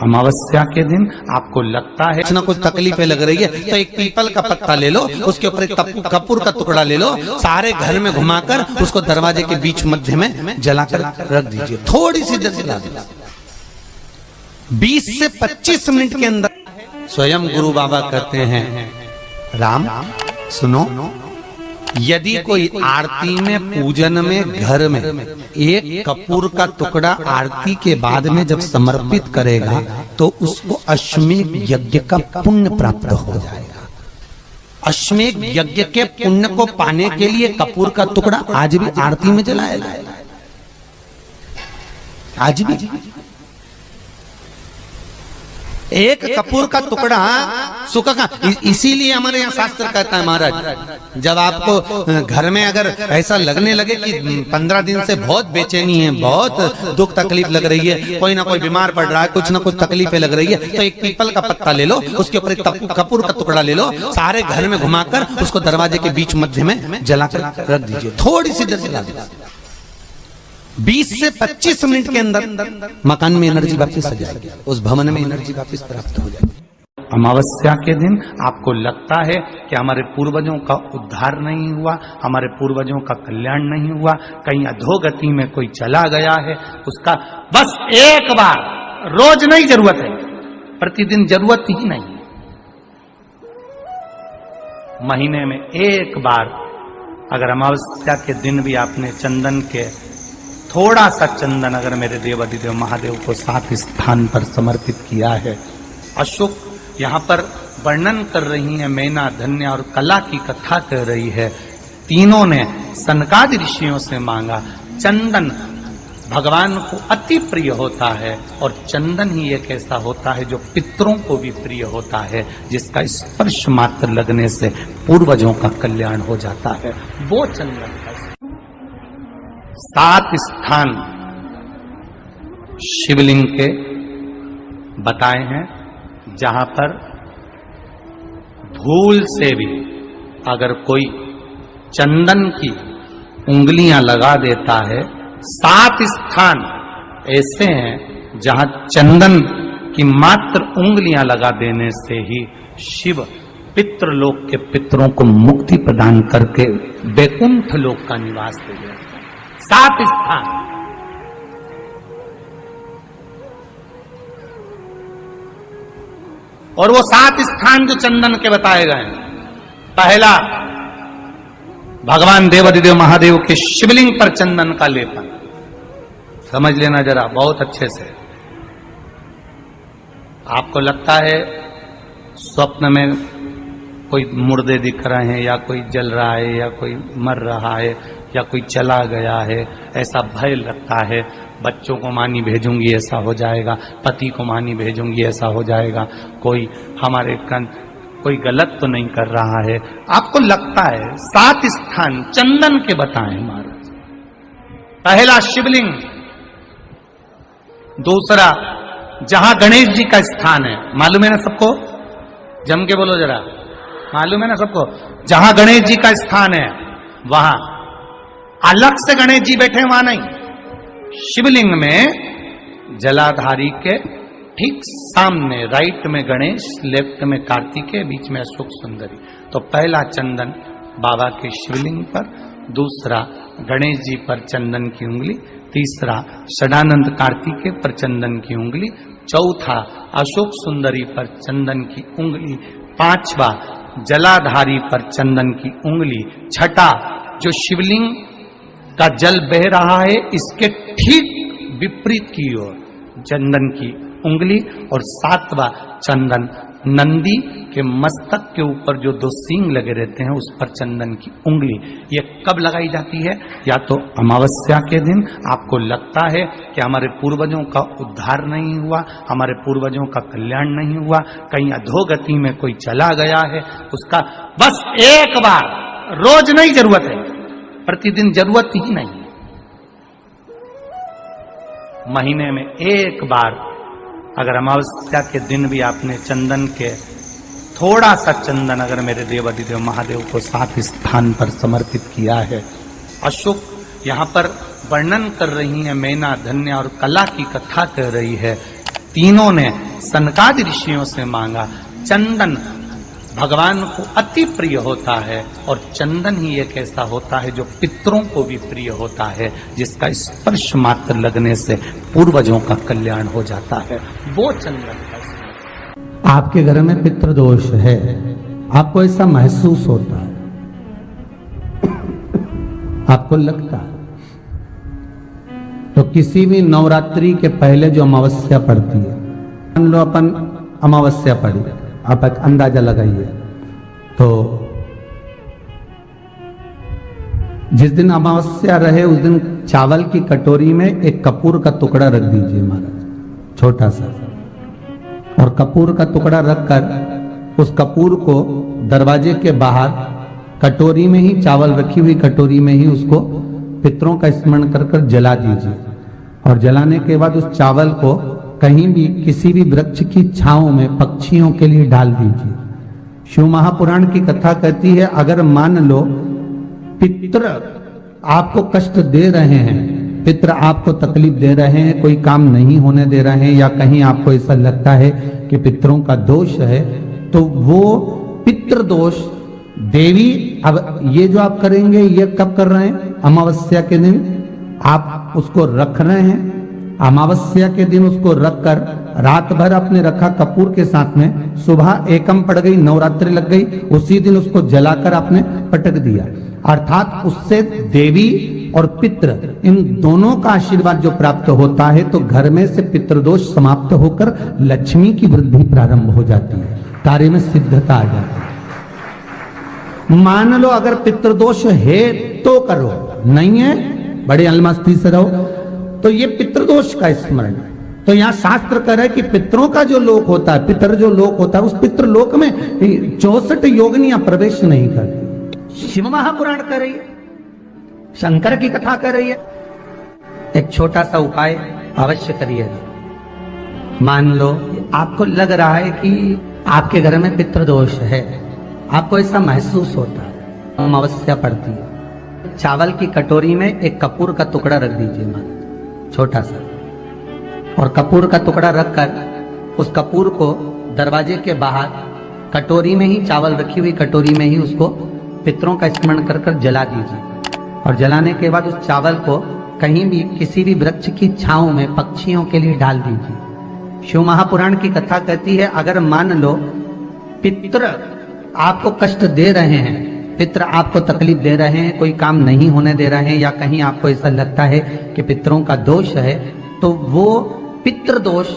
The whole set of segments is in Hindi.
अमावस्या के दिन आपको लगता है कुछ ना कुछ तकलीफें लग रही है, तो एक पीपल का पत्ता ले लो, उसके ऊपर एक कपूर का टुकड़ा ले लो, सारे घर में घुमाकर उसको दरवाजे के बीच मध्य में जलाकर रख दीजिए। थोड़ी सी देर जला दीजिए, 20 से 25 मिनट के अंदर। स्वयं गुरु बाबा कहते हैं, राम सुनो, यदि कोई आरती में पूजन में घर में एक कपूर का टुकड़ा आरती के बाद में जब समर्पित करेगा तो उसको अश्वमेध यज्ञ का पुण्य प्राप्त हो जाएगा। अश्वमेध यज्ञ के पुण्य को पाने के लिए कपूर का टुकड़ा आज भी आरती में जलाया जाएगा, आज भी। एक कपूर का टुकड़ा सुखा का, इसीलिए हमारे यहाँ शास्त्र कहता है महाराज, जब आपको घर में अगर ऐसा लगने लगे कि 15 दिन से बहुत बेचैनी है, बहुत दुख तकलीफ लग रही है, कोई ना कोई बीमार पड़ रहा है, कुछ ना कुछ तकलीफें लग रही है, तो एक पीपल का पत्ता ले लो, उसके ऊपर एक कपूर का टुकड़ा ले लो, सारे घर में घुमाकर उसको दरवाजे के बीच मध्य में जलाकर रख दीजिए। थोड़ी सी देर जला दीजिए, 20 से 25 मिनट के अंदर मकान में एनर्जी वापस आ जाएगी, उस भवन में एनर्जी वापस प्राप्त हो जाएगी। अमावस्या के दिन आपको लगता है कि हमारे पूर्वजों का उद्धार नहीं हुआ, हमारे पूर्वजों का कल्याण नहीं हुआ, कहीं अधोगति में कोई चला गया है, उसका बस एक बार, रोज नहीं जरूरत है, प्रतिदिन जरूरत ही नहीं, महीने में एक बार अगर अमावस्या के दिन भी आपने चंदन के थोड़ा सा चंदन अगर मेरे देवाधिदेव महादेव को 7 स्थान पर समर्पित किया है। अशोक यहाँ पर वर्णन कर रही है, मैना, धन्य और कला की कथा कर रही है। तीनों ने सनकादि ऋषियों से मांगा। चंदन भगवान को अति प्रिय होता है और चंदन ही एक ऐसा होता है जो पितरों को भी प्रिय होता है, जिसका स्पर्श मात्र लगने से पूर्वजों का कल्याण हो जाता है। वो चंदन का 7 स्थान शिवलिंग के बताए हैं, जहां पर भूल से भी अगर कोई चंदन की उंगलियां लगा देता है, 7 स्थान ऐसे हैं जहां चंदन की मात्र उंगलियां लगा देने से ही शिव पितृलोक के पितरों को मुक्ति प्रदान करके वैकुंठ लोक का निवास दे देते हैं। 7 स्थान। और वो 7 स्थान जो चंदन के बताए गए, पहला भगवान देवाधिदेव महादेव के शिवलिंग पर चंदन का लेपन। समझ लेना जरा बहुत अच्छे से। आपको लगता है स्वप्न में कोई मुर्दे दिख रहे हैं, या कोई जल रहा है, या कोई मर रहा है, या कोई चला गया है, ऐसा भय लगता है। बच्चों को मानी भेजूंगी ऐसा हो जाएगा, पति को मानी भेजूंगी ऐसा हो जाएगा, कोई हमारे कोई गलत तो नहीं कर रहा है, आपको लगता है। 7 स्थान चंदन के बताएं महाराज। पहला शिवलिंग, दूसरा जहां गणेश जी का स्थान है, मालूम है ना सबको, जम के बोलो जरा, मालूम है ना सबको, जहां गणेश जी का स्थान है वहां अलग से गणेश जी बैठे, वहां नहीं। शिवलिंग में जलाधारी के ठीक सामने राइट में गणेश, लेफ्ट में कार्तिकेय, बीच में अशोक सुंदरी। तो पहला चंदन बाबा के शिवलिंग पर, दूसरा गणेश जी पर चंदन की उंगली, तीसरा षडानंद कार्तिकेय पर चंदन की उंगली, चौथा अशोक सुंदरी पर चंदन की उंगली, पांचवा जलाधारी पर चंदन की उंगली, छठा जो शिवलिंग का जल बह रहा है इसके ठीक विपरीत की ओर चंदन की उंगली, और 7वां चंदन नंदी के मस्तक के ऊपर जो 2 सींग लगे रहते हैं उस पर चंदन की उंगली। ये कब लगाई जाती है? या तो अमावस्या के दिन आपको लगता है कि हमारे पूर्वजों का उद्धार नहीं हुआ, हमारे पूर्वजों का कल्याण नहीं हुआ, कहीं अधोगति में कोई चला गया है, उसका बस एक बार, रोज नहीं जरूरत है, प्रतिदिन जरूरत ही नहीं, महीने में एक बार अगर अमावस्या के दिन भी आपने चंदन के थोड़ा सा चंदन अगर मेरे देवाधिदेव महादेव को 7 स्थान पर समर्पित किया है। अशोक यहाँ पर वर्णन कर रही है, मैना, धन्य और कला की कथा कर रही है। तीनों ने सनकादि ऋषियों से मांगा। चंदन भगवान को अति प्रिय होता है और चंदन ही एक ऐसा होता है जो पितरों को भी प्रिय होता है, जिसका स्पर्श मात्र लगने से पूर्वजों का कल्याण हो जाता है, वो चंदन का। आपके घर में पितृदोष है, आपको ऐसा महसूस होता है, आपको लगता है, तो किसी भी नवरात्रि के पहले जो अमावस्या पड़ती है, मान लो अपन अमावस्या पड़ी, आप एक अंदाजा लगाइए, तो जिस दिन अमावस्या रहे उस दिन चावल की कटोरी में एक कपूर का टुकड़ा रख दीजिए महाराज, छोटा सा, और कपूर का टुकड़ा रखकर उस कपूर को दरवाजे के बाहर कटोरी में ही, चावल रखी हुई कटोरी में ही उसको पितरों का स्मरण कर कर जला दीजिए। और जलाने के बाद उस चावल को कहीं भी किसी भी वृक्ष की छांव में पक्षियों के लिए डाल दीजिए। शिव महापुराण की कथा कहती है, अगर मान लो पितर आपको कष्ट दे रहे हैं, पितर आपको तकलीफ दे रहे हैं, कोई काम नहीं होने दे रहे हैं, या कहीं आपको ऐसा लगता है कि पितरों का दोष है, तो वो पितृ दोष देवी, अब ये जो आप करेंगे ये कब कर रहे हैं? अमावस्या के दिन आप उसको रख रहे हैं, अमावस्या के दिन उसको रखकर रात भर आपने रखा कपूर के साथ में, सुबह एकम पड़ गई, नवरात्रि लग गई, उसी दिन उसको जलाकर आपने पटक दिया। अर्थात उससे देवी और पितृ इन दोनों का आशीर्वाद जो प्राप्त होता है, तो घर में से पितृदोष समाप्त होकर लक्ष्मी की वृद्धि प्रारंभ हो जाती है, कार्य में सिद्धता आ जाती है। मान लो अगर पितृदोष है तो करो, नहीं है बड़े अलमस्ती से रहो, तो ये पितृदोष का स्मरण। तो यहाँ शास्त्र कह रहा है कि पितरों का जो लोक होता है, पितर जो लोक होता है, उस पितृलोक में 64 योगिनियां प्रवेश नहीं करती। शिव महापुराण कर रही है, शंकर की कथा कर रही है। एक छोटा सा उपाय अवश्य करिएगा। मान लो आपको लग रहा है कि आपके घर में पितृदोष है, आपको ऐसा महसूस होता है, अमावस्या पड़ती है, चावल की कटोरी में एक कपूर का टुकड़ा रख दीजिए महाराज, छोटा सा, और कपूर का टुकड़ा रखकर उस कपूर को दरवाजे के बाहर कटोरी में ही, चावल रखी हुई कटोरी में ही उसको पितरों का स्मरण कर कर जला दीजिए। और जलाने के बाद उस चावल को कहीं भी किसी भी वृक्ष की छांव में पक्षियों के लिए डाल दीजिए। शिव महापुराण की कथा कहती है, अगर मान लो पितृ आपको कष्ट दे रहे हैं, पितृ आपको तकलीफ दे रहे हैं, कोई काम नहीं होने दे रहे हैं, या कहीं आपको ऐसा लगता है कि पितरों का दोष है, तो वो पितृ दोष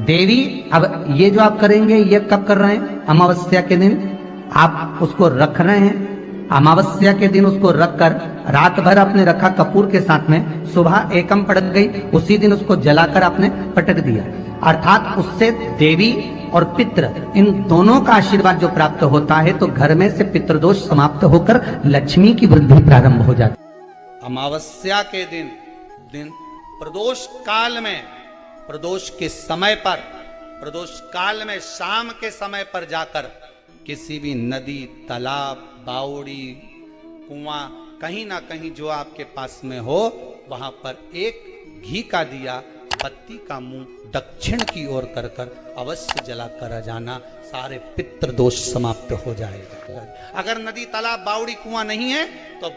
देवी, अब ये जो आप करेंगे ये कब कर रहे हैं? अमावस्या के दिन आप उसको रख रहे हैं, अमावस्या के दिन उसको रखकर रात भर आपने रखा कपूर के साथ में, सुबह एकम पड़ गई, उसी दिन उसको जलाकर आपने पटक दिया। अर्थात उससे देवी और पितृ इन दोनों का आशीर्वाद जो प्राप्त होता है, तो घर में से पितृदोष समाप्त होकर लक्ष्मी की वृद्धि प्रारंभ हो जाती है। अमावस्या के दिन प्रदोष काल में, प्रदोष के समय पर, प्रदोष काल में शाम के समय पर जाकर किसी भी नदी, तालाब, बावड़ी, कुआं, कहीं ना कहीं जो आपके पास में हो, वहां पर एक घी का दिया, बत्ती का मुंह दक्षिण की ओर कर कर अवश्य जला कर जाना, सारे पितृ दोष समाप्त हो जाएगा। अगर नदी, तालाब, बावड़ी, कुआं नहीं है तो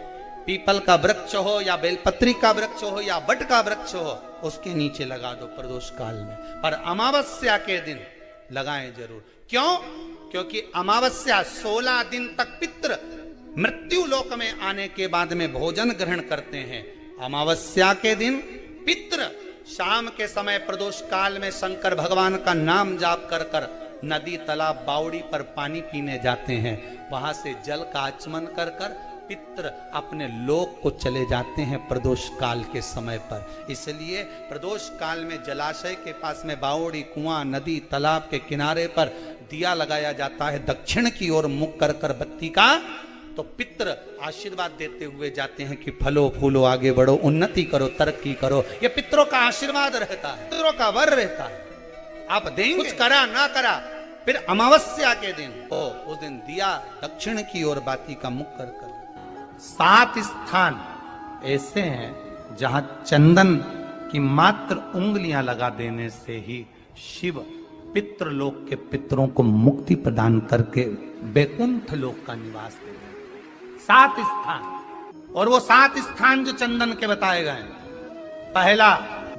पीपल का वृक्ष हो या बेलपत्री का वृक्ष हो या बट का वृक्ष हो, उसके नीचे लगा दो प्रदोष काल में, पर अमावस्या के दिन लगाएं जरूर। क्यों? क्योंकि अमावस्या 16 दिन तक पितृ मृत्यु लोक में आने के बाद में भोजन ग्रहण करते हैं। अमावस्या के दिन पितृ शाम के समय प्रदोष काल में शंकर भगवान का नाम जाप कर कर नदी, तालाब, बावड़ी पर पानी पीने जाते हैं। वहां से जल का आचमन कर कर पितृ अपने लोक को चले जाते हैं प्रदोष काल के समय पर। इसलिए प्रदोष काल में जलाशय के पास में बावड़ी, कुआं, नदी, तालाब के किनारे पर दिया लगाया जाता है, दक्षिण की ओर मुख कर कर बत्ती का, तो पितृ आशीर्वाद देते हुए जाते हैं कि फलो फूलो, आगे बढ़ो, उन्नति करो, तरक्की करो। ये पितरों का आशीर्वाद रहता है, पितरों का वर रहता है। आप देंगे, कुछ करा ना करा, फिर अमावस्या के दिन उस दिन दिया दक्षिण की ओर बाती का मुख कर कर। 7 स्थान ऐसे हैं जहां चंदन की मात्र उंगलियां लगा देने से ही शिव पितृलोक के पितरों को मुक्ति प्रदान करके वैकुंठ लोक का निवास दे गए। 7 स्थान, और वो 7 स्थान जो चंदन के बताए गए। पहला,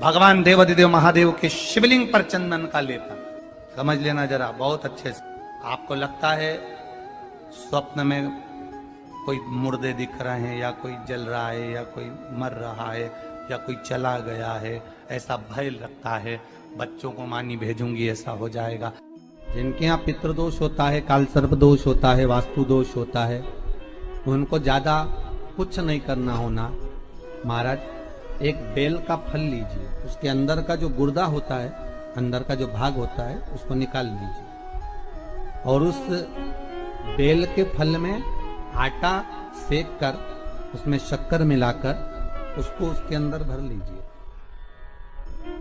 भगवान देवाधिदेव महादेव के शिवलिंग पर चंदन का लेपन। समझ लेना जरा बहुत अच्छे से। आपको लगता है स्वप्न में कोई मुर्दे दिख रहे हैं, या कोई जल रहा है, या कोई मर रहा है, या कोई चला गया है, ऐसा भय लगता है। बच्चों को मानी भेजूंगी ऐसा हो जाएगा। जिनके यहाँ पितृदोष होता है, काल सर्प दोष होता है, वास्तु दोष होता है, उनको ज्यादा कुछ नहीं करना होना। महाराज, एक बेल का फल लीजिए, उसके अंदर का जो गुर्दा होता है, अंदर का जो भाग होता है, उसको निकाल लीजिए, और उस बेल के फल में आटा सेक कर उसमें शक्कर मिलाकर उसको उसके अंदर भर लीजिए।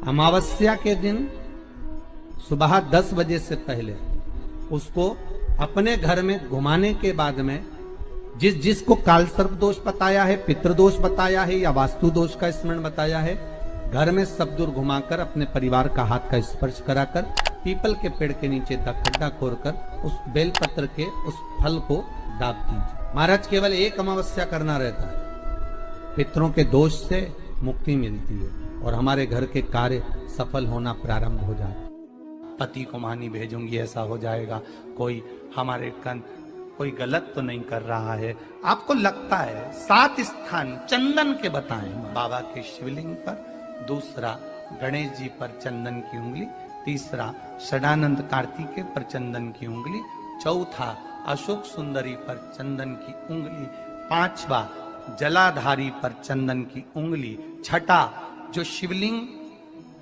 अमावस्या के दिन सुबह 10 बजे से पहले उसको अपने घर में घुमाने के बाद में जिसको काल सर्प दोष बताया है, पितृदोष बताया है, या वास्तु दोष का स्मरण बताया है, घर में सब दूर घुमाकर अपने परिवार का हाथ का स्पर्श कराकर पीपल के पेड़ के नीचे खड्डा खोदकर उस बेलपत्र के उस फल को दाब दीजिए। महाराज, केवल एक अमावस्या करना रहता है, पितरों के दोष से मुक्ति मिलती है और हमारे घर के कार्य सफल होना प्रारंभ हो जाता है। पति को मानी भेजूंगी ऐसा हो जाएगा। कोई हमारे कोई गलत तो नहीं कर रहा है। आपको लगता है 7 स्थान चंदन के बताएं। बाबा के शिवलिंग पर, दूसरा गणेश जी पर चंदन की उंगली, तीसरा षडानंद कार्तिकेय पर चंदन की उंगली, चौथा अशोक सुंदरी पर चंदन की उंगली, 5वां जलाधारी पर चंदन की उंगली, छठा जो शिवलिंग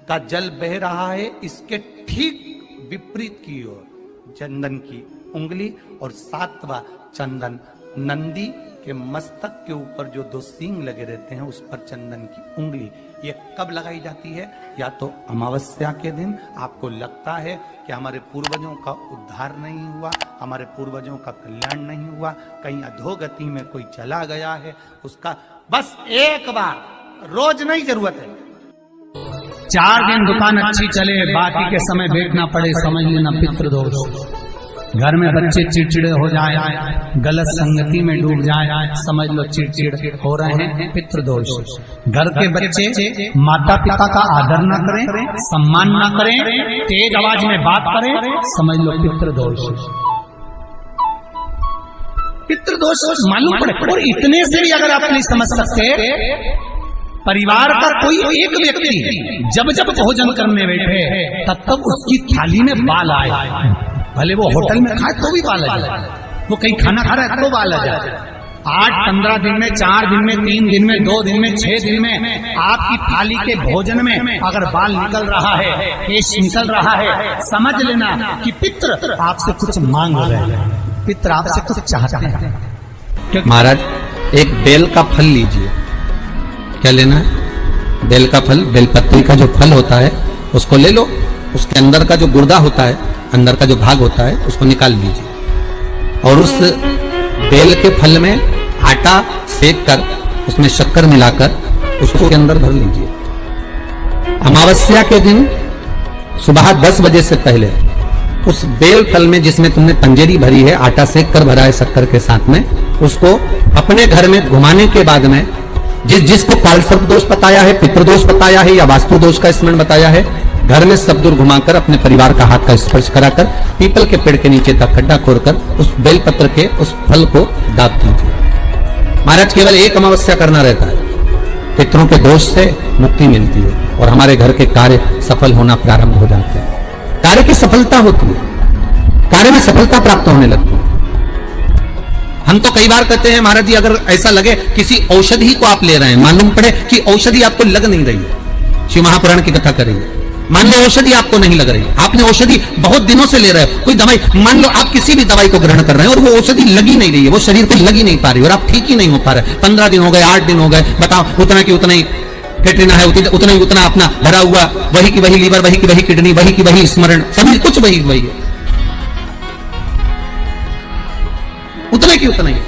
का जल बह रहा है इसके ठीक विपरीत की ओर चंदन की उंगली, और 7वां चंदन नंदी के मस्तक के ऊपर जो 2 सींग लगे रहते हैं उस पर चंदन की उंगली। ये कब लगाई जाती है? या तो अमावस्या के दिन। आपको लगता है कि हमारे पूर्वजों का उद्धार नहीं हुआ, हमारे पूर्वजों का कल्याण नहीं हुआ, कहीं अधोगति में कोई चला गया है, उसका बस एक बार, रोज नहीं जरूरत है, 4 दिन दुकान अच्छी चले, बाकी के समय बेचना पड़े, समझ लेना पितृदोष। घर में बच्चे चिड़चिड़े हो जाए, गलत संगति में डूब जाए, समझ लो चिड़चिड़ हो रहे हैं, पितृदोष। घर के बच्चे माता पिता का आदर न करें, सम्मान न करें, तेज आवाज में बात करें, समझ लो पितृदोष। पितृदोष मालूम पड़े। और इतने से भी अगर आप नहीं समझ सकते, परिवार का कोई एक व्यक्ति जब जब भोजन करने बैठे तब तब उसकी थाली में बाल आए, भले वो होटल में खाए तो भी बाल आ जाए, वो कहीं खाना खा रहा है तो बाल आ जाए। 8-15 दिन में, 4 दिन में, 3 दिन में, 2 दिन में, 6 दिन में आपकी थाली के भोजन में अगर बाल निकल रहा है, केश निकल रहा है, समझ लेना कि पितृ आपसे कुछ मांग रहे हैं, पितृ आपसे कुछ चाहते हैं। महाराज, एक बेल का फल लीजिए। क्या लेना है? बेल का फल, बेलपत्री का जो फल होता है उसको ले लो, उसके अंदर का जो गुर्दा होता है, अंदर का जो भाग होता है, उसको निकाल लीजिए, और उस बेल के फल में आटा सेक कर उसमें शक्कर मिलाकर उसको के अंदर भर लीजिए। अमावस्या के दिन सुबह 10 बजे से पहले उस बेल फल में जिसमें तुमने पंजेरी भरी है, आटा सेक कर भरा है शक्कर के साथ में, उसको अपने घर में घुमाने के बाद में जिसको काल सर्प दोष बताया है, पितृदोष बताया है, या वास्तु दोष का स्मरण बताया है, घर में सब दूर घुमाकर अपने परिवार का हाथ का स्पर्श कराकर पीपल के पेड़ के नीचे तक खड्डा खोदकर उस बेलपत्र के उस फल को दाब दीजिए। महाराज, केवल एक अमावस्या करना रहता है, पितरों के दोष से मुक्ति मिलती है और हमारे घर के कार्य सफल होना प्रारंभ हो जाते हैं। कार्य की सफलता होती है, कार्य में सफलता प्राप्त होने लगती है। हम तो कई बार कहते हैं महाराज जी, अगर ऐसा लगे किसी औषधि को आप ले रहे हैं, मालूम पड़े कि औषधि आपको लग नहीं रही है, शिव महापुराण की कथा करेंगे, मान लो औषधि आपको नहीं लग रही, आपने औषधि बहुत दिनों से ले रहे हो, कोई दवाई, मान लो आप किसी भी दवाई को ग्रहण कर रहे हैं और वो औषधि लगी नहीं रही है, वो शरीर को लगी नहीं पा रही और आप ठीक ही नहीं हो पा रहे, 15 दिन हो गए, 8 दिन हो गए, बताओ, उतना की उतना ही कैटरीना है, उतना ही उतना अपना भरा हुआ, वही की वही लीवर, वही की वही किडनी, वही की वही स्मरण, सभी कुछ वही वही है, उतने की उतना ही।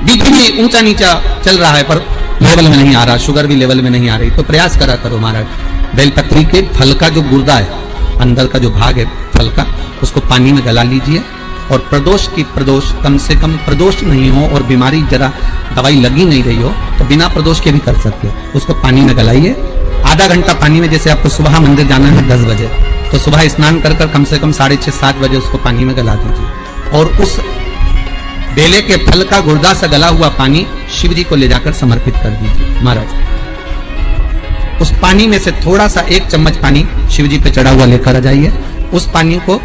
बीपी भी ऊंचा नीचा चल रहा है पर लेवल में नहीं आ रहा, शुगर भी लेवल में नहीं आ रही, तो प्रयास करा करो महाराज, बेलपत्री के फल का जो गुर्दा है अंदर का जो भाग है फल का, उसको पानी में गला लीजिए और प्रदोष कम से कम प्रदोष नहीं हो और बीमारी जरा दवाई लगी नहीं रही हो तो बिना प्रदोष के भी कर सकते हो। उसको पानी में गलाइए आधा घंटा पानी में। जैसे आपको सुबह मंदिर जाना है 10 बजे, तो सुबह स्नान कर कम से कम 6:30-7 बजे उसको पानी में गला दीजिए और उस बेले के फल का गुर्दा से गला हुआ पानी शिव जी को ले जाकर समर्पित कर दीजिए। महाराज उस पानी में से थोड़ा सा 1 चम्मच पानी शिव जी पे चढ़ा हुआ लेकर आ जाइए। उस पानी को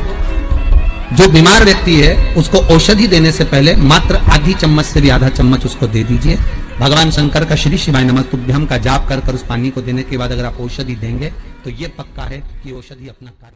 जो बीमार व्यक्ति है उसको औषधि देने से पहले मात्र आधी चम्मच से भी आधा चम्मच उसको दे दीजिए। भगवान शंकर का श्री शिवाय नमः तुभ्यम का जाप कर उस पानी को देने के बाद अगर आप औषधि देंगे तो ये पक्का है कि औषधि अपना कार्य